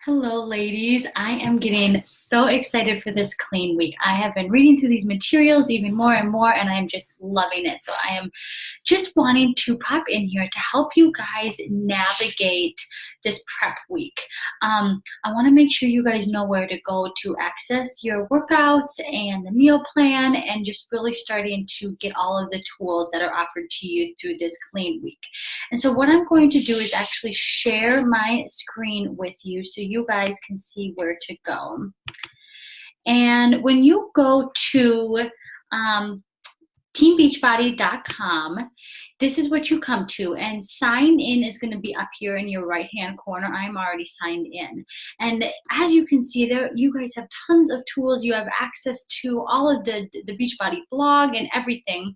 Hello, ladies. I am getting so excited for this clean week. I have been reading through these materials even more and more, and I'm just loving it. So I am just wanting to pop in here to help you guys navigate this prep week. I want to make sure you guys know where to go to access your workouts and the meal plan, and just really starting to get all of the tools that are offered to you through this clean week. And so what I'm going to do is actually share my screen with you so you guys can see where to go. And when you go to teambeachbody.com, this is what you come to, and sign in is going to be up here in your right hand corner. I'm already signed in, and as you can see there, you guys have tons of tools. You have access to all of the Beachbody blog and everything.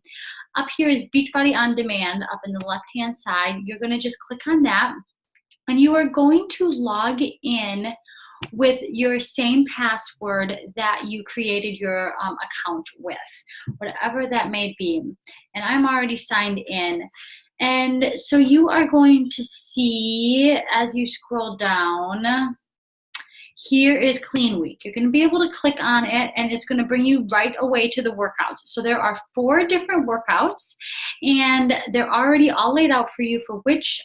Up here is Beachbody on Demand up in the left hand side. You're going to just click on that, and you are going to log in with your same password that you created your account with, whatever that may be. And I'm already signed in. And so you are going to see, as you scroll down, here is Clean Week. You're going to be able to click on it, and it's going to bring you right away to the workouts. So there are 4 different workouts, and they're already all laid out for you for which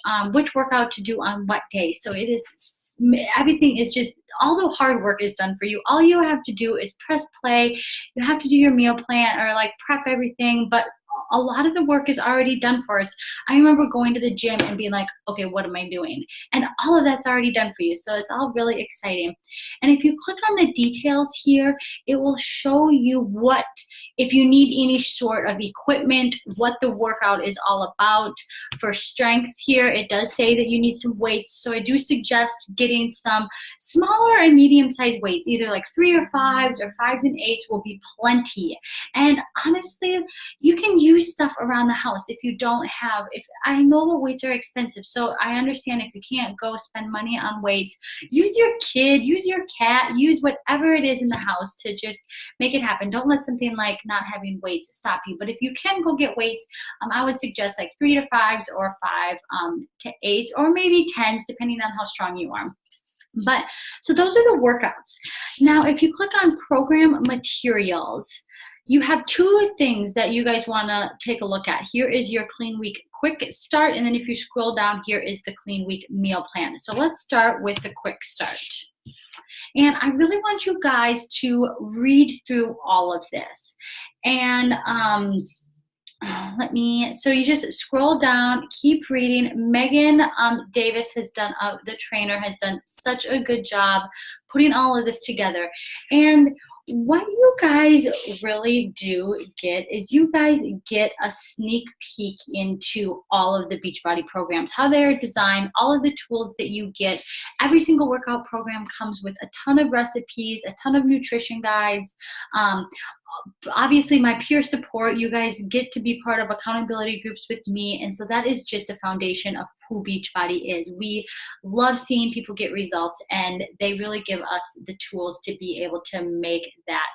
workout to do on what day. So it is, everything is just, all the hard work is done for you. All you have to do is press play. You have to do your meal plan or like prep everything, but a lot of the work is already done for us. I remember going to the gym and being like, okay, what am I doing? And all of that's already done for you. So it's all really exciting. And if you click on the details here, it will show you what, if you need any sort of equipment, what the workout is all about. For strength here, it does say that you need some weights. So I do suggest getting some smaller and medium-sized weights, either like 3 or 5s or 5s and 8s will be plenty. And honestly, you can use stuff around the house if you don't have, I know that weights are expensive, so I understand if you can't go spend money on weights, use your kid, use your cat, use whatever it is in the house to just make it happen. Don't let something like not having weights stop you. But if you can go get weights, I would suggest like 3 to 5s or 5 to 8s or maybe 10s, depending on how strong you are. But so those are the workouts. Now, if you click on program materials, you have 2 things that you guys want to take a look at. Here is your Clean Week Quick Start, and then if you scroll down, here is the Clean Week Meal Plan. So let's start with the Quick Start. And I really want you guys to read through all of this. And so you just scroll down, keep reading. Megan Davis has done, the trainer has done such a good job putting all of this together. And what you guys really do get is you guys get a sneak peek into all of the Beachbody programs, how they're designed, all of the tools that you get. Every single workout program comes with a ton of recipes, a ton of nutrition guides. Obviously, my peer support, you guys get to be part of accountability groups with me, and so that is just the foundation of who Beachbody is. We love seeing people get results, and they really give us the tools to be able to make that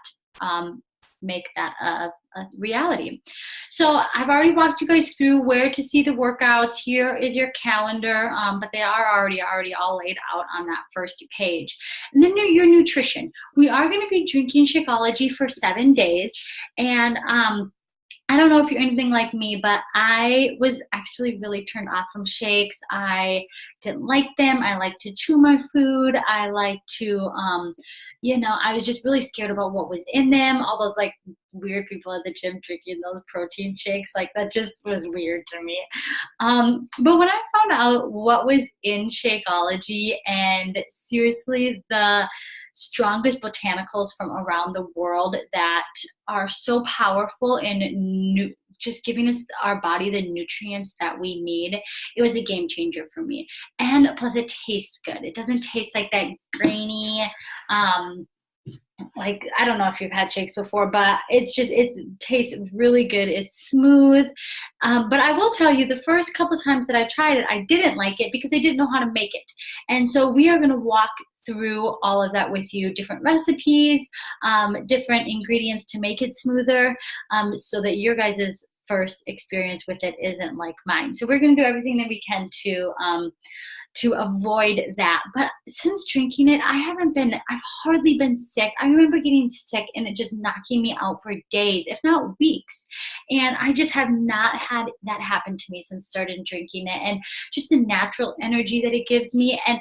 a reality. So I've already walked you guys through where to see the workouts. Here is your calendar, but they are already all laid out on that first page. And then your nutrition. We are going to be drinking Shakeology for 7 days, and I don't know if you're anything like me, but I was actually really turned off from shakes. I didn't like them. I like to chew my food. I like to, I was just really scared about what was in them. All those like weird people at the gym drinking those protein shakes, like that just was weird to me. But when I found out what was in Shakeology, and seriously, the strongest botanicals from around the world that are so powerful in just giving us, our body, the nutrients that we need, it was a game changer for me. And plus it tastes good. It doesn't taste like that grainy, like, I don't know if you've had shakes before, but it tastes really good. It's smooth. But I will tell you, the first couple times that I tried it, I didn't like it because I didn't know how to make it. And so we are going to walk through all of that with you, different recipes, different ingredients to make it smoother, so that your guys' first experience with it isn't like mine. So we're going to do everything that we can to to avoid that. But since drinking it, I've hardly been sick. I remember getting sick and it just knocking me out for days, if not weeks. And I just have not had that happen to me since started drinking it. And just the natural energy that it gives me. And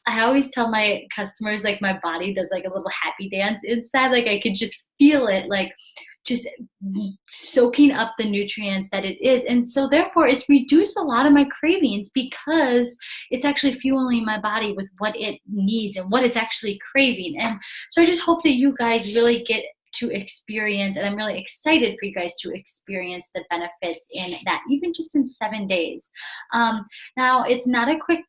I always tell my customers, like, my body does like a little happy dance inside. Like, I could just feel it, like, just soaking up the nutrients that it is. And so therefore it's reduced a lot of my cravings because it's actually fueling my body with what it needs and what it's actually craving. And so I just hope that you guys really get to experience, and I'm really excited for you guys to experience the benefits in that, even just in 7 days. Now it's not a quick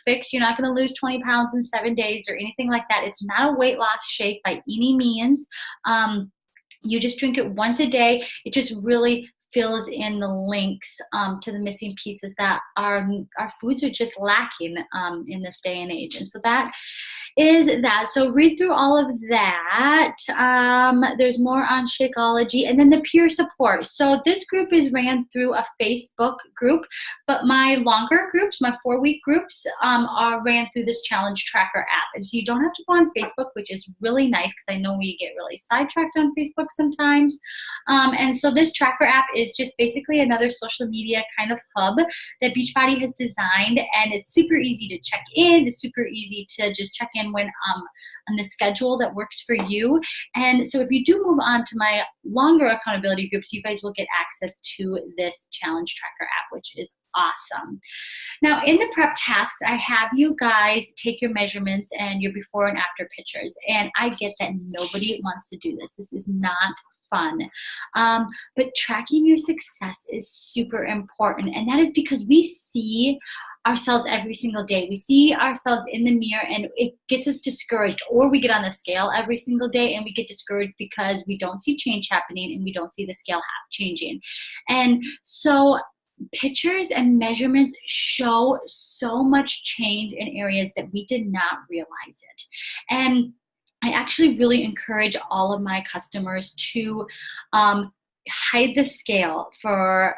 fix. You're not going to lose 20 pounds in 7 days or anything like that. It's not a weight loss shake by any means. You just drink it once a day. It just really fills in the links to the missing pieces that our foods are just lacking in this day and age. And so that is that. So read through all of that. There's more on Shakeology, and then the peer support. So this group is ran through a Facebook group, but my longer groups, my 4-week groups, are ran through this challenge tracker app. And so you don't have to go on Facebook, which is really nice because I know we get really sidetracked on Facebook sometimes. And so this tracker app is just basically another social media kind of hub that Beachbody has designed, and it's super easy to check in. It's super easy to just check in when on the schedule that works for you. And so if you do move on to my longer accountability groups, you guys will get access to this challenge tracker app, which is awesome. Now in the prep tasks, I have you guys take your measurements and your before and after pictures. And I get that nobody wants to do this. This is not fun. But tracking your success is super important. And that is because we see ourselves every single day. We see ourselves in the mirror and it gets us discouraged, or we get on the scale every single day and we get discouraged because we don't see change happening and we don't see the scale changing. And so pictures and measurements show so much change in areas that we did not realize it. And I actually really encourage all of my customers to hide the scale for,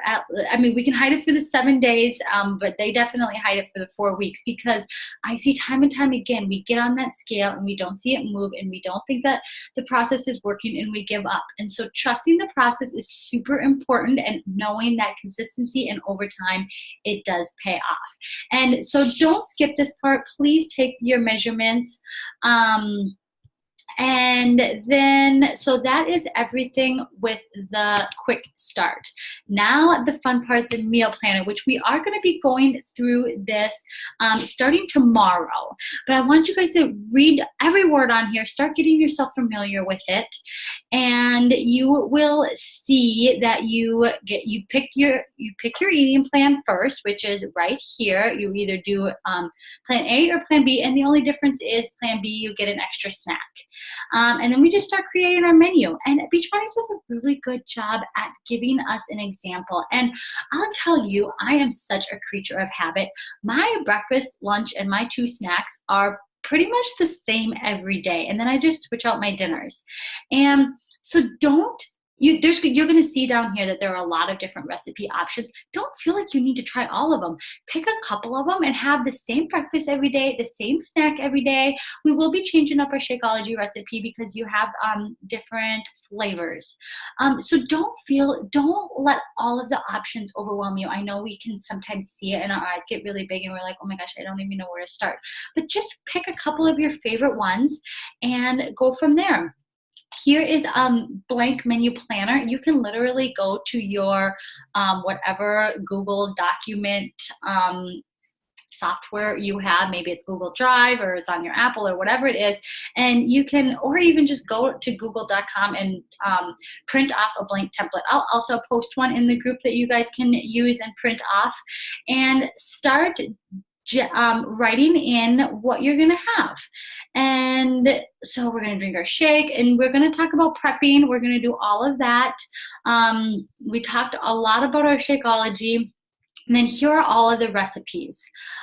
we can hide it for the 7 days, but they definitely hide it for the 4 weeks, because I see time and time again, we get on that scale and we don't see it move and we don't think that the process is working and we give up. And so trusting the process is super important, and knowing that consistency and over time, it does pay off. And so don't skip this part. Please take your measurements. And then, so that is everything with the quick start. Now the fun part, the meal planner, which we are going to be going through this starting tomorrow. But I want you guys to read every word on here, start getting yourself familiar with it, and you will see that you pick your eating plan first, which is right here. You either do plan A or plan B, and the only difference is plan B, you get an extra snack. And then we just start creating our menu. And Beachbody does a really good job at giving us an example. And I'll tell you, I am such a creature of habit. My breakfast, lunch, and my 2 snacks are pretty much the same every day. And then I just switch out my dinners. And so you're going to see down here that there are a lot of different recipe options. Don't feel like you need to try all of them. Pick a couple of them and have the same breakfast every day, the same snack every day. We will be changing up our Shakeology recipe because you have different flavors. So don't let all of the options overwhelm you. I know we can sometimes see it and our eyes get really big and we're like, oh my gosh, I don't even know where to start. But just pick a couple of your favorite ones and go from there. Here is blank menu planner. You can literally go to your whatever Google document software you have. Maybe it's Google Drive or it's on your Apple or whatever it is. And you can, or even just go to google.com and print off a blank template. I'll also post one in the group that you guys can use and print off, and start writing in what you're going to have. And so we're going to drink our shake, and we're going to talk about prepping. We're going to do all of that. We talked a lot about our Shakeology. And then here are all of the recipes.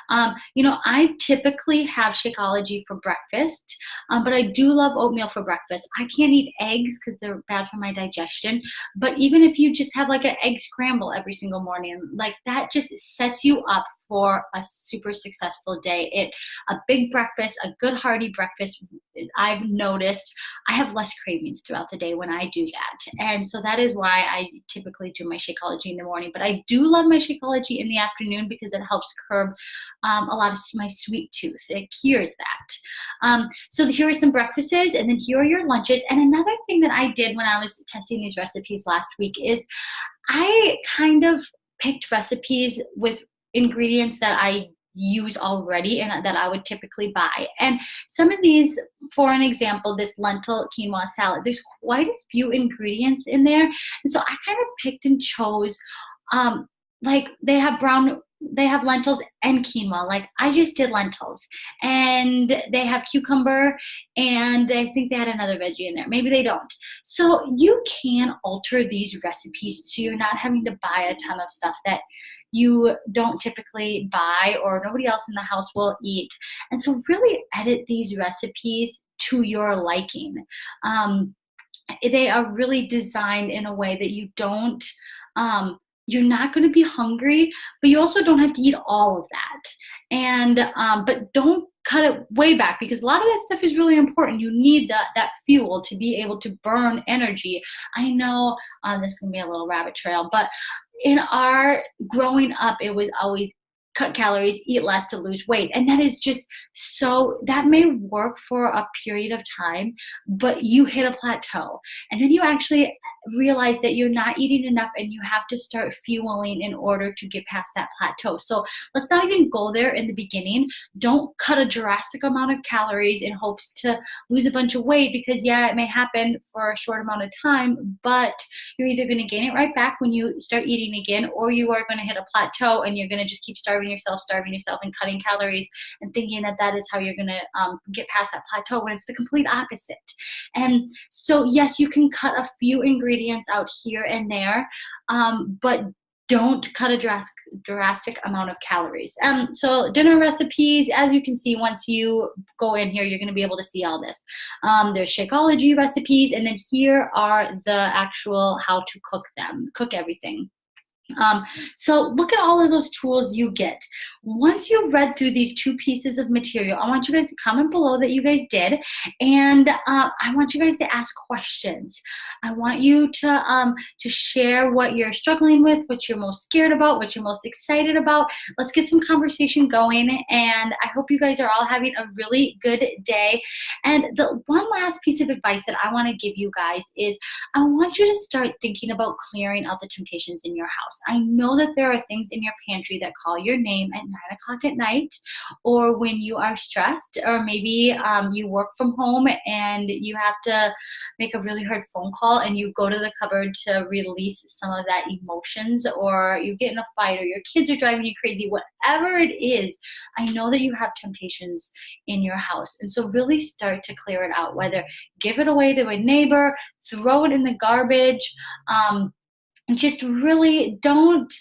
I typically have Shakeology for breakfast, but I do love oatmeal for breakfast. I can't eat eggs because they're bad for my digestion. But even if you just have like an egg scramble every single morning, like that just sets you up for a super successful day. A big breakfast, a good hearty breakfast, I've noticed I have less cravings throughout the day when I do that. And so that is why I typically do my Shakeology in the morning. But I do love my Shakeology in the afternoon because it helps curb a lot of my sweet tooth. It cures that. So here are some breakfasts, and then here are your lunches. And another thing that I did when I was testing these recipes last week is I kind of picked recipes with ingredients that I use already and that I would typically buy. And some of these, for an example, this lentil quinoa salad, there's quite a few ingredients in there. And so I kind of picked and chose, like they have lentils and quinoa. Like I just did lentils, and they have cucumber, and I think they had another veggie in there. Maybe they don't. So you can alter these recipes so you're not having to buy a ton of stuff that you don't typically buy or nobody else in the house will eat. And so really edit these recipes to your liking. They are really designed in a way that you don't, you're not going to be hungry, but you also don't have to eat all of that. And but don't cut it way back, because a lot of that stuff is really important. You need that fuel to be able to burn energy. I know this is going to be a little rabbit trail, but in our growing up, it was always cut calories, eat less to lose weight. And that is just so, that may work for a period of time, but you hit a plateau. And then you actually realize that you're not eating enough and you have to start fueling in order to get past that plateau. So let's not even go there in the beginning. Don't cut a drastic amount of calories in hopes to lose a bunch of weight, because yeah, it may happen for a short amount of time, but you're either going to gain it right back when you start eating again, or you are going to hit a plateau and you're going to just keep starving yourself and cutting calories and thinking that that is how you're going to get past that plateau, when it's the complete opposite. And so yes, you can cut a few ingredients out here and there, but don't cut a drastic amount of calories. So dinner recipes, as you can see, once you go in here, you're going to be able to see all this. There's Shakeology recipes, and then here are the actual how to cook everything. So look at all of those tools you get. Once you've read through these 2 pieces of material, I want you guys to comment below that you guys did, and I want you guys to ask questions. I want you to share what you're struggling with, what you're most scared about, what you're most excited about. Let's get some conversation going, and I hope you guys are all having a really good day. And the one last piece of advice that I want to give you guys is I want you to start thinking about clearing out the temptations in your house. I know that there are things in your pantry that call your name at 9 o'clock at night, or when you are stressed, or maybe you work from home and you have to make a really hard phone call and you go to the cupboard to release some of that emotions, or you get in a fight, or your kids are driving you crazy. Whatever it is, I know that you have temptations in your house. And so really start to clear it out, whether give it away to a neighbor, throw it in the garbage, just really don't,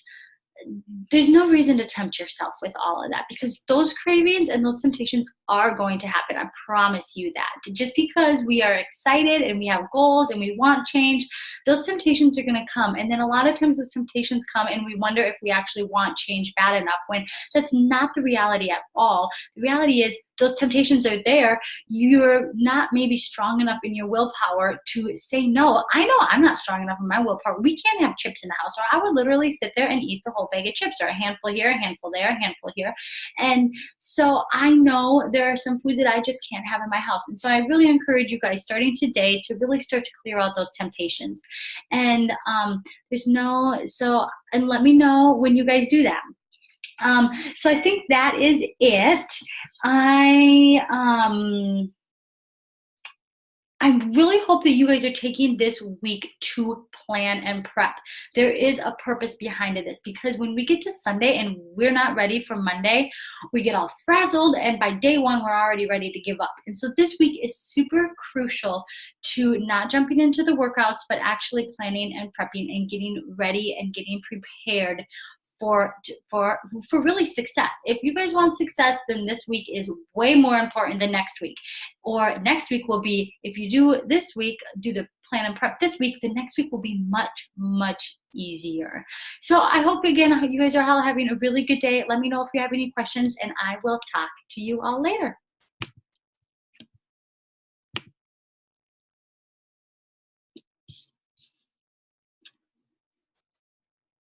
there's no reason to tempt yourself with all of that, because those cravings and those temptations are going to happen. I promise you that. Just because we are excited and we have goals and we want change, those temptations are going to come. And then a lot of times those temptations come and we wonder if we actually want change bad enough, when that's not the reality at all. The reality is those temptations are there. You're not maybe strong enough in your willpower to say no. I know I'm not strong enough in my willpower. We can't have chips in the house, or I would literally sit there and eat the whole bag of chips, or a handful here, a handful there, a handful here. And so I know there are some foods that I just can't have in my house. And so I really encourage you guys, starting today, to really start to clear out those temptations. And and let me know when you guys do that. So I think that is it. I really hope that you guys are taking this week to plan and prep. There is a purpose behind this, because when we get to Sunday and we're not ready for Monday, we get all frazzled, and by day 1, we're already ready to give up. And so this week is super crucial to not jumping into the workouts, but actually planning and prepping and getting ready and getting prepared for really success. If you guys want success, then this week is way more important than next week. Or next week will be, if you do this week, do the plan and prep this week, the next week will be much, much easier. So I hope, again, you guys are all having a really good day. Let me know if you have any questions, and I will talk to you all later.